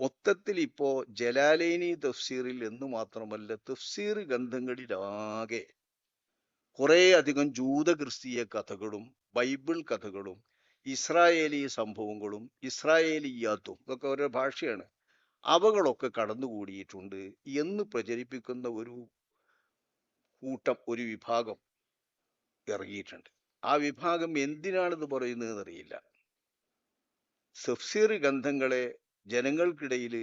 മൊത്തത്തിൽ ഇപ്പോ ജലാലൈനി തഫ്സീറിൽ എന്ന് മാത്രമല്ല തഫ്സീർ ഗ്രന്ഥങ്ങളിലാകെ കുറേ അധികം ജൂത ക്രിസ്തീയ കഥകളും ബൈബിൾ കഥകളും ഇസ്രായേലി സംഭവങ്ങളും ഇസ്രായേലിയാത്തും ഇതൊക്കെ ഓരോ ഭാഷയാണ്. അവകളൊക്കെ കടന്നുകൂടിയിട്ടുണ്ട് എന്ന് പ്രചരിപ്പിക്കുന്ന ഒരു കൂട്ടം, ഒരു വിഭാഗം ഇറങ്ങിയിട്ടുണ്ട്. ആ വിഭാഗം എന്തിനാണിത് പറയുന്നതെന്ന് അറിയില്ല. തഫ്സീർ ഗ്രന്ഥങ്ങളെ ജനങ്ങൾക്കിടയിൽ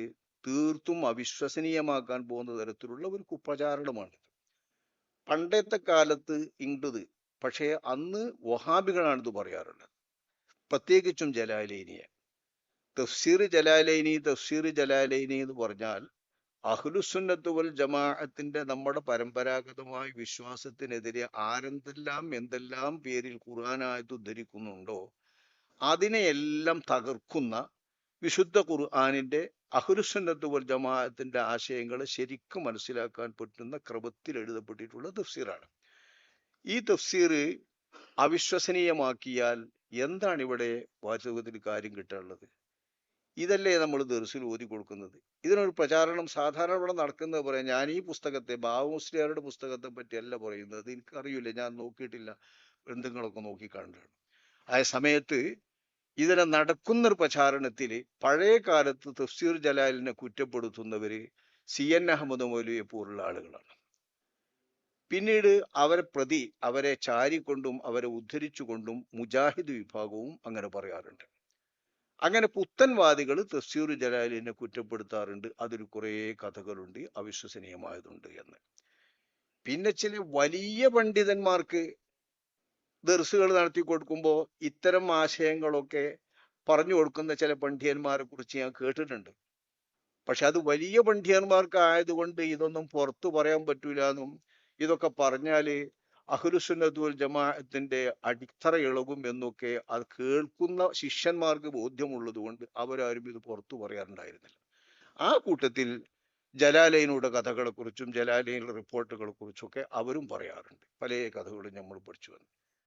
തീർത്തും അവിശ്വസനീയമാക്കാൻ പോകുന്ന തരത്തിലുള്ള ഒരു കുപ്രചാരണമാണ്. പണ്ടത്തെ കാലത്ത് ഇണ്ടത്, പക്ഷേ അന്ന് വഹാബികളാണിത് പറയാറുള്ളത്, പ്രത്യേകിച്ചും ജലാലൈനിയെ. തഫ്സീർ ജലാലൈനി എന്ന് പറഞ്ഞാൽ അഹ്ലുസുന്നത്ത് വൽ ജമാഅത്തിന്റെ നമ്മുടെ പരമ്പരാഗതമായ വിശ്വാസത്തിനെതിരെ എന്തെല്ലാം പേരിൽ ഖുർആനായത്ത് ഉദ്ധരിക്കുന്നുണ്ടോ അതിനെയെല്ലാം തകർക്കുന്ന വിശുദ്ധ ഖുർആനിന്റെ അഹ്ലുസുന്നത്ത് വൽ ജമാഅത്തിന്റെ ആശയങ്ങളെ ശരിക്കും മനസ്സിലാക്കാൻ പറ്റുന്ന ക്രമത്തിൽ എഴുതപ്പെട്ടിട്ടുള്ള തഫ്സീറാണ്. ഈ തഫ്സീർ അവിശ്വസനീയമാക്കിയാൽ എന്താണ് ഇവിടെ വാചകത്തിൽ കാര്യം കിട്ടാനുള്ളത്? ഇതല്ലേ നമ്മൾ ദർസിൽ ഓതി കൊടുക്കുന്നത്? ഇതിനൊരു പ്രചാരണം സാധാരണ ഇവിടെ നടക്കുന്നത് പറയാം. ഞാൻ ഈ പുസ്തകത്തെ, ബാബു മുസ്ലിയാരുടെ പുസ്തകത്തെ പറ്റിയല്ല പറയുന്നത്, എനിക്കറിയില്ല, ഞാൻ നോക്കിയിട്ടില്ല, ഗ്രന്ഥങ്ങളൊക്കെ നോക്കിക്കാണ്ടാണ്. ആ സമയത്ത് ഇതിനെ നടക്കുന്നൊരു പ്രചാരണത്തിൽ പഴയ കാലത്ത് തഫ്സീർ ജലാലിനെ കുറ്റപ്പെടുത്തുന്നവര് CN അഹമ്മദ് മൗലവിയെ പോലുള്ള ആളുകളാണ്. പിന്നീട് അവരെ ചാരിക്കൊണ്ടും അവരെ ഉദ്ധരിച്ചുകൊണ്ടും മുജാഹിദ് വിഭാഗവും അങ്ങനെ പറയാറുണ്ട്. അങ്ങനെ പുത്തൻവാദികൾ തഫ്സീർ ജലാലിനെ കുറ്റപ്പെടുത്താറുണ്ട്, അതിൽ കുറേ കഥകളുണ്ട്, അവിശ്വസനീയമായതുണ്ട് എന്ന്. പിന്നെ ചില വലിയ പണ്ഡിതന്മാർക്ക് ദർസുകൾ നടത്തി കൊടുക്കുമ്പോൾ ഇത്തരം ആശയങ്ങളൊക്കെ പറഞ്ഞു കൊടുക്കുന്ന ചില പണ്ഡിതന്മാരെ കുറിച്ച് ഞാൻ കേട്ടിട്ടുണ്ട്. പക്ഷെ അത് വലിയ പണ്ഡിതന്മാർക്ക് ആയതുകൊണ്ട് ഇതൊന്നും പുറത്തു പറയാൻ പറ്റൂല എന്നും, ഇതൊക്കെ പറഞ്ഞാല് അഹ്ലുസുന്നത്ത് വൽ ജമാഅത്തിന്റെ അടിത്തറ ഇളകും എന്നൊക്കെ അത് കേൾക്കുന്ന ശിഷ്യന്മാർക്ക് ബോധ്യമുള്ളത് കൊണ്ട് അവരാരും ഇത് പുറത്തു പറയാറുണ്ടായിരുന്നില്ല. ആ കൂട്ടത്തിൽ ജലാലൈനയുടെ കഥകളെ കുറിച്ചും ജലാലൈനിയുടെ റിപ്പോർട്ടുകളെ കുറിച്ചൊക്കെ അവരും പറയാറുണ്ട്. പല കഥകളും നമ്മൾ പഠിച്ചു വന്നു.